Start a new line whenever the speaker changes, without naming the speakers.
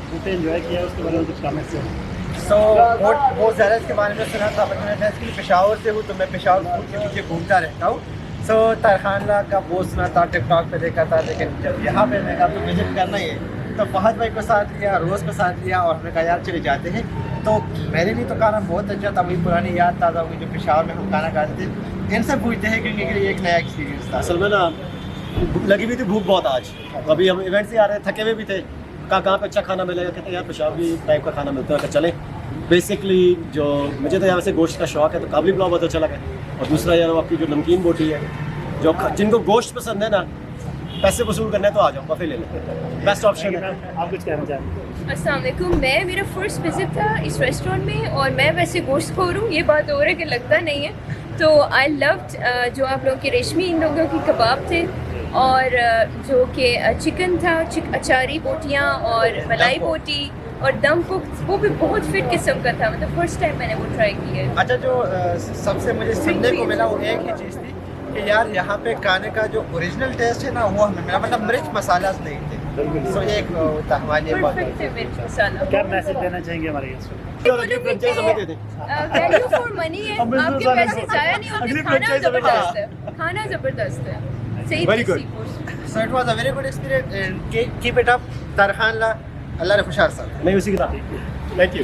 फूटे एंजॉय किया उसके बारे में कुछ कमेंट्स हैं?
बहुत ज़्यादा इसके बारे में सुना था, बट मैं बेसिकली पेशावर से हूँ तो मैं पेशावर फूड के पीछे घूमता रहता हूँ। तरखानला का बहुत सुना था, टिकटॉक पे देखा था, लेकिन जब यहाँ पे मैं कहा तो विजिट करना ही है, तो फहद भाई को साथ लिया, रोज़ को साथ लिया और हमने कहा यार चले जाते हैं। तो मेरे लिए तो खाना बहुत अच्छा था, वही पुरानी याद ताज़ा हुई जो पेशावर में हम खाना खाते थे। इनसे पूछते हैं क्योंकि ये एक नया एक्सपीरियंस था।
असल में ना लगी हुई थी भूख बहुत आज, अभी हम इवेंट से आ रहे थके हुए भी थे, कहाँ पे अच्छा खाना मिलेगा, कहते यार पेशावरी टाइप का खाना मिलता है, चले। बेसिकली जो मुझे तो यहाँ से गोश्त का शौक है तो काबली पुलाव बहुत अच्छा लगा, और दूसरा यार आपकी जो नमकीन बोटी है, जो जिनको गोश्त पसंद है ना, पैसे वसूल करने तो आ जाओ, बफे ले लें, बेस्ट ऑप्शन है।
आप कुछ कहना चाहेंगे?
अस्सलाम वालेकुम, मैं मेरा फर्स्ट विज़िट था इस रेस्टोरेंट में और मैं वैसे गोश्त खोर हूँ, ये बात और है कि लगता नहीं है। तो आई लव्ड जो आप लोगों के रेशमी इन लोगों की कबाब थे, और जो कि चिकन था, अचारी बोटियाँ और मलाई बोटी और दम कुक, वो भी बहुत फिट किस्म का था, मतलब फर्स्ट टाइम मैंने वो ट्राई किया है।
अच्छा, जो सबसे मुझे सुनने को मिला वो एक ही चीज़ थी कि यार यहाँ पे खाने का जो ओरिजिनल टेस्ट है ना वो हमें मिला, मतलब मिर्च मसाला नहीं थे। सो एक था हमारे लिए
परफेक्ट है मिर्च मसाला।
क्या मैसेज देना चाहेंगे हमारे गेस्ट को?
वैल्यू फॉर मनी है, आपके पैसे जाया नहीं होते, खाना जबरदस्त है, खाना जबरदस्त है, सही
Very good.
So it was a very good experience and keep it up, तरखानला, अल्लाह ने खुशहाल साथ।
नहीं उसी की तरह, थैंक यू।